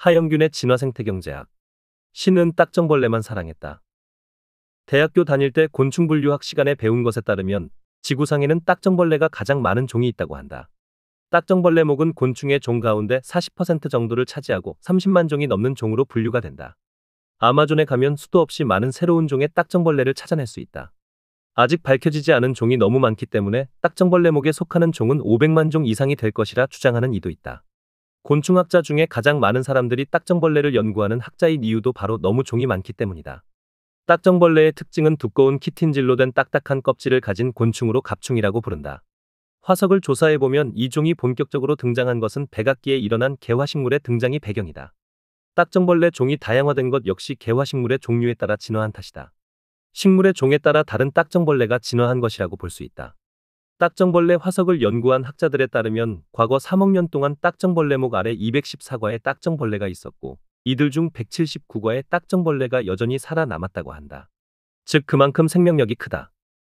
하영균의 진화생태경제학. 신은 딱정벌레만 사랑했다. 대학교 다닐 때 곤충분류학 시간에 배운 것에 따르면 지구상에는 딱정벌레가 가장 많은 종이 있다고 한다. 딱정벌레목은 곤충의 종 가운데 40% 정도를 차지하고 30만 종이 넘는 종으로 분류가 된다. 아마존에 가면 수도 없이 많은 새로운 종의 딱정벌레를 찾아낼 수 있다. 아직 밝혀지지 않은 종이 너무 많기 때문에 딱정벌레목에 속하는 종은 500만 종 이상이 될 것이라 주장하는 이도 있다. 곤충학자 중에 가장 많은 사람들이 딱정벌레를 연구하는 학자인 이유도 바로 너무 종이 많기 때문이다. 딱정벌레의 특징은 두꺼운 키틴질로 된 딱딱한 껍질을 가진 곤충으로 갑충이라고 부른다. 화석을 조사해보면 이 종이 본격적으로 등장한 것은 백악기에 일어난 개화식물의 등장이 배경이다. 딱정벌레 종이 다양화된 것 역시 개화식물의 종류에 따라 진화한 탓이다. 식물의 종에 따라 다른 딱정벌레가 진화한 것이라고 볼 수 있다. 딱정벌레 화석을 연구한 학자들에 따르면 과거 3억 년 동안 딱정벌레목 아래 214과의 딱정벌레가 있었고 이들 중 179과의 딱정벌레가 여전히 살아남았다고 한다. 즉 그만큼 생명력이 크다.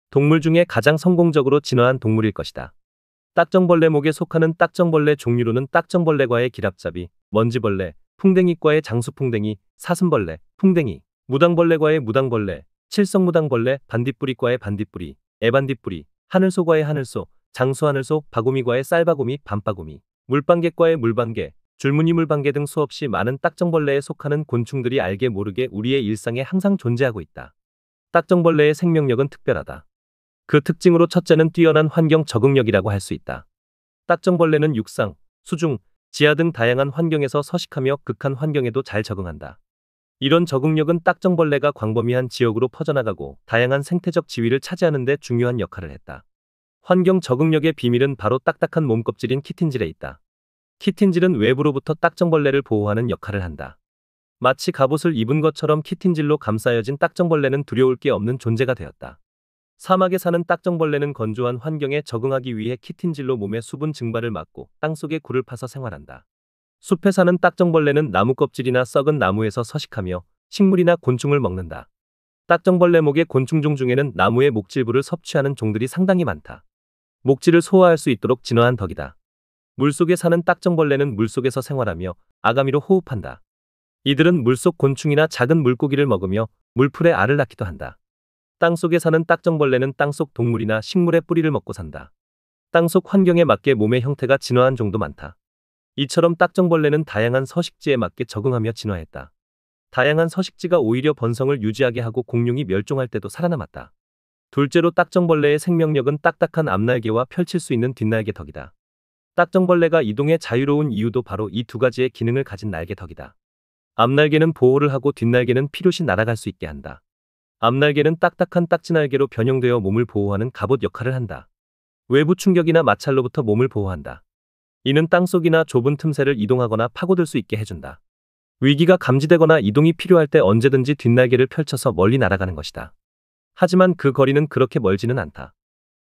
동물 중에 가장 성공적으로 진화한 동물일 것이다. 딱정벌레목에 속하는 딱정벌레 종류로는 딱정벌레과의 기랍잡이, 먼지벌레, 풍뎅이과의 장수풍뎅이, 사슴벌레, 풍뎅이, 무당벌레과의 무당벌레, 칠성무당벌레, 반딧불이과의 반딧불이, 애반딧불이, 하늘소과의 하늘소, 장수하늘소, 바구미과의 쌀바구미, 밤바구미, 물방개과의 물방개, 줄무늬물방개 등 수없이 많은 딱정벌레에 속하는 곤충들이 알게 모르게 우리의 일상에 항상 존재하고 있다. 딱정벌레의 생명력은 특별하다. 그 특징으로 첫째는 뛰어난 환경 적응력이라고 할 수 있다. 딱정벌레는 육상, 수중, 지하 등 다양한 환경에서 서식하며 극한 환경에도 잘 적응한다. 이런 적응력은 딱정벌레가 광범위한 지역으로 퍼져나가고 다양한 생태적 지위를 차지하는 데 중요한 역할을 했다. 환경 적응력의 비밀은 바로 딱딱한 몸껍질인 키틴질에 있다. 키틴질은 외부로부터 딱정벌레를 보호하는 역할을 한다. 마치 갑옷을 입은 것처럼 키틴질로 감싸여진 딱정벌레는 두려울 게 없는 존재가 되었다. 사막에 사는 딱정벌레는 건조한 환경에 적응하기 위해 키틴질로 몸의 수분 증발을 막고 땅속에 굴을 파서 생활한다. 숲에 사는 딱정벌레는 나무 껍질이나 썩은 나무에서 서식하며 식물이나 곤충을 먹는다. 딱정벌레목의 곤충종 중에는 나무의 목질부를 섭취하는 종들이 상당히 많다. 목질을 소화할 수 있도록 진화한 덕이다. 물속에 사는 딱정벌레는 물속에서 생활하며 아가미로 호흡한다. 이들은 물속 곤충이나 작은 물고기를 먹으며 물풀에 알을 낳기도 한다. 땅속에 사는 딱정벌레는 땅속 동물이나 식물의 뿌리를 먹고 산다. 땅속 환경에 맞게 몸의 형태가 진화한 종도 많다. 이처럼 딱정벌레는 다양한 서식지에 맞게 적응하며 진화했다. 다양한 서식지가 오히려 번성을 유지하게 하고 공룡이 멸종할 때도 살아남았다. 둘째로 딱정벌레의 생명력은 딱딱한 앞날개와 펼칠 수 있는 뒷날개 덕이다. 딱정벌레가 이동에 자유로운 이유도 바로 이 두 가지의 기능을 가진 날개 덕이다. 앞날개는 보호를 하고 뒷날개는 필요시 날아갈 수 있게 한다. 앞날개는 딱딱한 딱지날개로 변형되어 몸을 보호하는 갑옷 역할을 한다. 외부 충격이나 마찰로부터 몸을 보호한다. 이는 땅속이나 좁은 틈새를 이동하거나 파고들 수 있게 해준다. 위기가 감지되거나 이동이 필요할 때 언제든지 뒷날개를 펼쳐서 멀리 날아가는 것이다. 하지만 그 거리는 그렇게 멀지는 않다.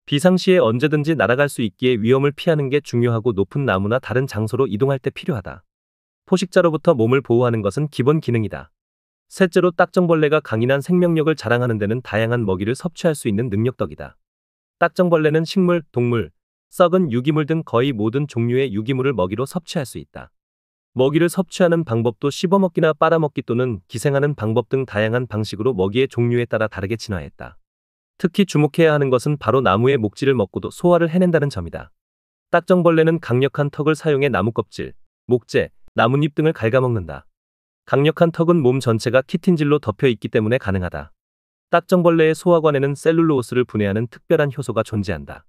비상시에 언제든지 날아갈 수 있기에 위험을 피하는 게 중요하고 높은 나무나 다른 장소로 이동할 때 필요하다. 포식자로부터 몸을 보호하는 것은 기본 기능이다. 셋째로 딱정벌레가 강인한 생명력을 자랑하는 데는 다양한 먹이를 섭취할 수 있는 능력 덕이다. 딱정벌레는 식물, 동물, 썩은 유기물 등 거의 모든 종류의 유기물을 먹이로 섭취할 수 있다. 먹이를 섭취하는 방법도 씹어먹기나 빨아먹기 또는 기생하는 방법 등 다양한 방식으로 먹이의 종류에 따라 다르게 진화했다. 특히 주목해야 하는 것은 바로 나무의 목질을 먹고도 소화를 해낸다는 점이다. 딱정벌레는 강력한 턱을 사용해 나무 껍질, 목재, 나뭇잎 등을 갉아먹는다. 강력한 턱은 몸 전체가 키틴질로 덮여 있기 때문에 가능하다. 딱정벌레의 소화관에는 셀룰로오스를 분해하는 특별한 효소가 존재한다.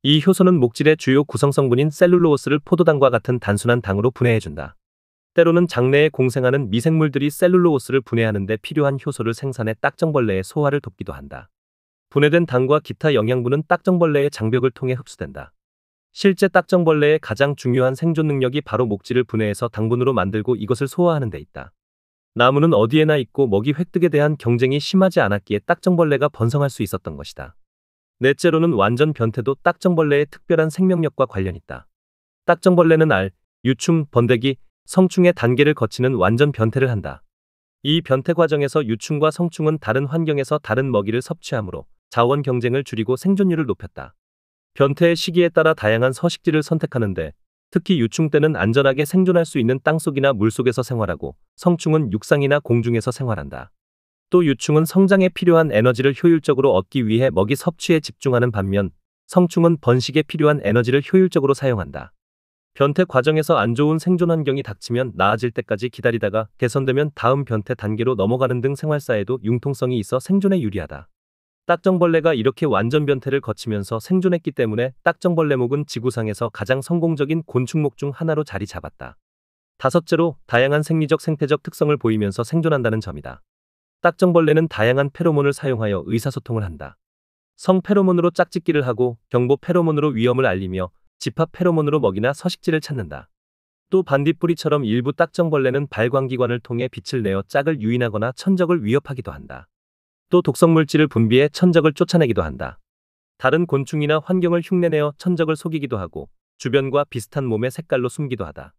이 효소는 목질의 주요 구성성분인 셀룰로오스를 포도당과 같은 단순한 당으로 분해해준다. 때로는 장내에 공생하는 미생물들이 셀룰로오스를 분해하는 데 필요한 효소를 생산해 딱정벌레의 소화를 돕기도 한다. 분해된 당과 기타 영양분은 딱정벌레의 장벽을 통해 흡수된다. 실제 딱정벌레의 가장 중요한 생존 능력이 바로 목질을 분해해서 당분으로 만들고 이것을 소화하는 데 있다. 나무는 어디에나 있고 먹이 획득에 대한 경쟁이 심하지 않았기에 딱정벌레가 번성할 수 있었던 것이다. 넷째로는 완전 변태도 딱정벌레의 특별한 생명력과 관련 있다. 딱정벌레는 알, 유충, 번데기, 성충의 단계를 거치는 완전 변태를 한다. 이 변태 과정에서 유충과 성충은 다른 환경에서 다른 먹이를 섭취하므로 자원 경쟁을 줄이고 생존율을 높였다. 변태의 시기에 따라 다양한 서식지를 선택하는데 특히 유충 때는 안전하게 생존할 수 있는 땅속이나 물속에서 생활하고 성충은 육상이나 공중에서 생활한다. 또 유충은 성장에 필요한 에너지를 효율적으로 얻기 위해 먹이 섭취에 집중하는 반면 성충은 번식에 필요한 에너지를 효율적으로 사용한다. 변태 과정에서 안 좋은 생존 환경이 닥치면 나아질 때까지 기다리다가 개선되면 다음 변태 단계로 넘어가는 등 생활사에도 융통성이 있어 생존에 유리하다. 딱정벌레가 이렇게 완전 변태를 거치면서 생존했기 때문에 딱정벌레목은 지구상에서 가장 성공적인 곤충목 중 하나로 자리 잡았다. 다섯째로 다양한 생리적 생태적 특성을 보이면서 생존한다는 점이다. 딱정벌레는 다양한 페로몬을 사용하여 의사소통을 한다. 성 페로몬으로 짝짓기를 하고 경보 페로몬으로 위험을 알리며 집합 페로몬으로 먹이나 서식지를 찾는다. 또 반딧불이처럼 일부 딱정벌레는 발광기관을 통해 빛을 내어 짝을 유인하거나 천적을 위협하기도 한다. 또 독성물질을 분비해 천적을 쫓아내기도 한다. 다른 곤충이나 환경을 흉내내어 천적을 속이기도 하고 주변과 비슷한 몸의 색깔로 숨기도 하다.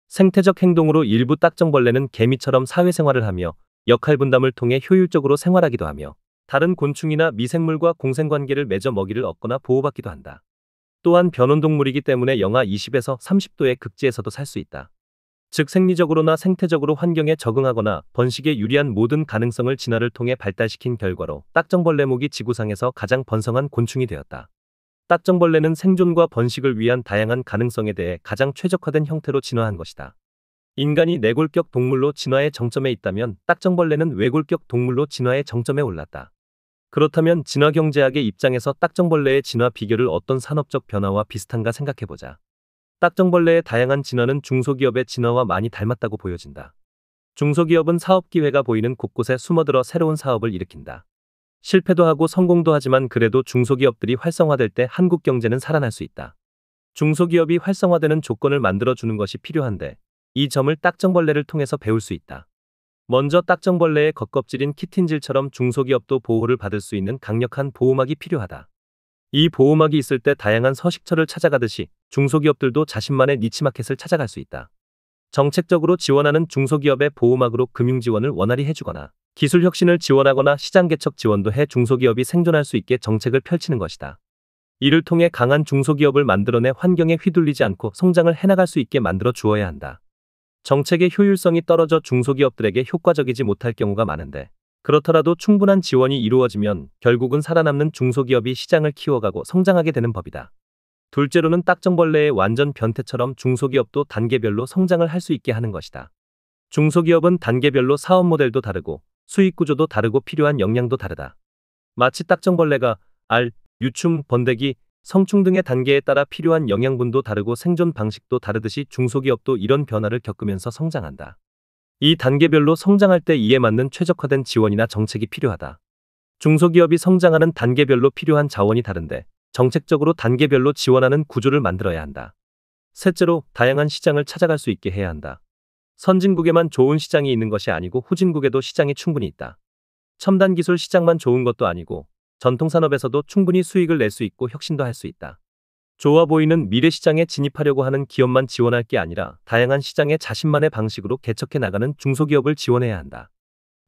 생태적 행동으로 일부 딱정벌레는 개미처럼 사회생활을 하며 역할 분담을 통해 효율적으로 생활하기도 하며 다른 곤충이나 미생물과 공생관계를 맺어 먹이를 얻거나 보호받기도 한다. 또한 변온동물이기 때문에 영하 20에서 30도의 극지에서도 살 수 있다. 즉 생리적으로나 생태적으로 환경에 적응하거나 번식에 유리한 모든 가능성을 진화를 통해 발달시킨 결과로 딱정벌레목이 지구상에서 가장 번성한 곤충이 되었다. 딱정벌레는 생존과 번식을 위한 다양한 가능성에 대해 가장 최적화된 형태로 진화한 것이다. 인간이 내골격 동물로 진화의 정점에 있다면 딱정벌레는 외골격 동물로 진화의 정점에 올랐다. 그렇다면 진화경제학의 입장에서 딱정벌레의 진화 비결을 어떤 산업적 변화와 비슷한가 생각해보자. 딱정벌레의 다양한 진화는 중소기업의 진화와 많이 닮았다고 보여진다. 중소기업은 사업 기회가 보이는 곳곳에 숨어들어 새로운 사업을 일으킨다. 실패도 하고 성공도 하지만 그래도 중소기업들이 활성화될 때 한국 경제는 살아날 수 있다. 중소기업이 활성화되는 조건을 만들어주는 것이 필요한데 이 점을 딱정벌레를 통해서 배울 수 있다. 먼저 딱정벌레의 겉껍질인 키틴질처럼 중소기업도 보호를 받을 수 있는 강력한 보호막이 필요하다. 이 보호막이 있을 때 다양한 서식처를 찾아가듯이 중소기업들도 자신만의 니치마켓을 찾아갈 수 있다. 정책적으로 지원하는 중소기업의 보호막으로 금융지원을 원활히 해주거나 기술 혁신을 지원하거나 시장 개척 지원도 해 중소기업이 생존할 수 있게 정책을 펼치는 것이다. 이를 통해 강한 중소기업을 만들어내 환경에 휘둘리지 않고 성장을 해나갈 수 있게 만들어 주어야 한다. 정책의 효율성이 떨어져 중소기업들에게 효과적이지 못할 경우가 많은데 그렇더라도 충분한 지원이 이루어지면 결국은 살아남는 중소기업이 시장을 키워가고 성장하게 되는 법이다. 둘째로는 딱정벌레의 완전 변태처럼 중소기업도 단계별로 성장을 할 수 있게 하는 것이다. 중소기업은 단계별로 사업 모델도 다르고 수익 구조도 다르고 필요한 역량도 다르다. 마치 딱정벌레가 알, 유충, 번데기, 성충 등의 단계에 따라 필요한 영양분도 다르고 생존 방식도 다르듯이 중소기업도 이런 변화를 겪으면서 성장한다. 이 단계별로 성장할 때 이에 맞는 최적화된 지원이나 정책이 필요하다. 중소기업이 성장하는 단계별로 필요한 자원이 다른데 정책적으로 단계별로 지원하는 구조를 만들어야 한다. 셋째로 다양한 시장을 찾아갈 수 있게 해야 한다. 선진국에만 좋은 시장이 있는 것이 아니고 후진국에도 시장이 충분히 있다. 첨단 기술 시장만 좋은 것도 아니고 전통산업에서도 충분히 수익을 낼 수 있고 혁신도 할 수 있다. 좋아 보이는 미래 시장에 진입하려고 하는 기업만 지원할 게 아니라 다양한 시장에 자신만의 방식으로 개척해 나가는 중소기업을 지원해야 한다.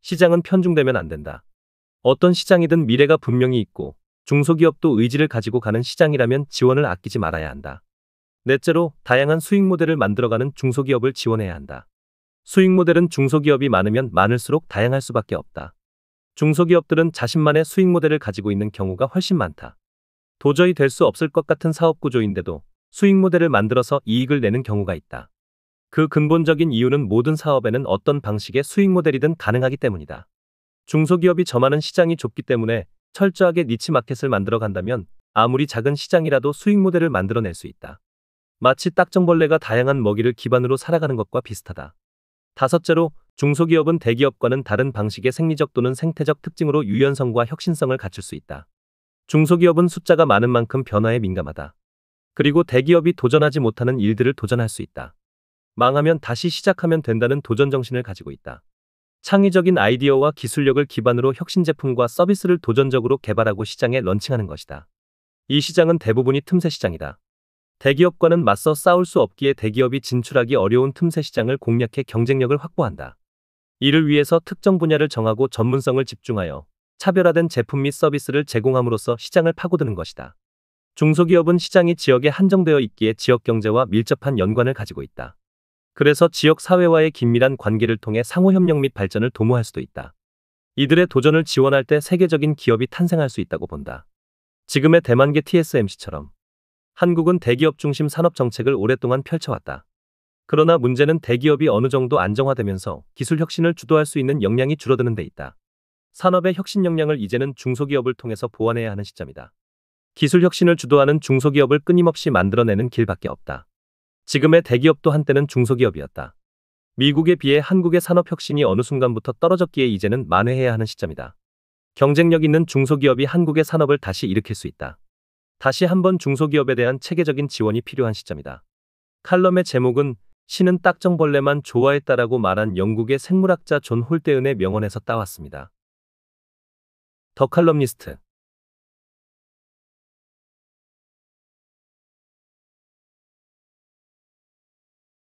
시장은 편중되면 안 된다. 어떤 시장이든 미래가 분명히 있고 중소기업도 의지를 가지고 가는 시장이라면 지원을 아끼지 말아야 한다. 넷째로 다양한 수익 모델을 만들어가는 중소기업을 지원해야 한다. 수익 모델은 중소기업이 많으면 많을수록 다양할 수밖에 없다. 중소기업들은 자신만의 수익 모델을 가지고 있는 경우가 훨씬 많다. 도저히 될 수 없을 것 같은 사업 구조인데도 수익 모델을 만들어서 이익을 내는 경우가 있다. 그 근본적인 이유는 모든 사업에는 어떤 방식의 수익 모델이든 가능하기 때문이다. 중소기업이 점하는 시장이 좁기 때문에 철저하게 니치 마켓을 만들어 간다면 아무리 작은 시장이라도 수익 모델을 만들어낼 수 있다. 마치 딱정벌레가 다양한 먹이를 기반으로 살아가는 것과 비슷하다. 다섯째로 중소기업은 대기업과는 다른 방식의 생리적 또는 생태적 특징으로 유연성과 혁신성을 갖출 수 있다. 중소기업은 숫자가 많은 만큼 변화에 민감하다. 그리고 대기업이 도전하지 못하는 일들을 도전할 수 있다. 망하면 다시 시작하면 된다는 도전 정신을 가지고 있다. 창의적인 아이디어와 기술력을 기반으로 혁신 제품과 서비스를 도전적으로 개발하고 시장에 런칭하는 것이다. 이 시장은 대부분이 틈새 시장이다. 대기업과는 맞서 싸울 수 없기에 대기업이 진출하기 어려운 틈새 시장을 공략해 경쟁력을 확보한다. 이를 위해서 특정 분야를 정하고 전문성을 집중하여 차별화된 제품 및 서비스를 제공함으로써 시장을 파고드는 것이다. 중소기업은 시장이 지역에 한정되어 있기에 지역 경제와 밀접한 연관을 가지고 있다. 그래서 지역 사회와의 긴밀한 관계를 통해 상호협력 및 발전을 도모할 수도 있다. 이들의 도전을 지원할 때 세계적인 기업이 탄생할 수 있다고 본다. 지금의 대만계 TSMC처럼 한국은 대기업 중심 산업 정책을 오랫동안 펼쳐왔다. 그러나 문제는 대기업이 어느 정도 안정화되면서 기술 혁신을 주도할 수 있는 역량이 줄어드는 데 있다. 산업의 혁신 역량을 이제는 중소기업을 통해서 보완해야 하는 시점이다. 기술 혁신을 주도하는 중소기업을 끊임없이 만들어내는 길밖에 없다. 지금의 대기업도 한때는 중소기업이었다. 미국에 비해 한국의 산업 혁신이 어느 순간부터 떨어졌기에 이제는 만회해야 하는 시점이다. 경쟁력 있는 중소기업이 한국의 산업을 다시 일으킬 수 있다. 다시 한번 중소기업에 대한 체계적인 지원이 필요한 시점이다. 칼럼의 제목은 신은 딱정벌레만 좋아했다라고 말한 영국의 생물학자 존 홀데은의 명언에서 따왔습니다. 더 칼럼니스트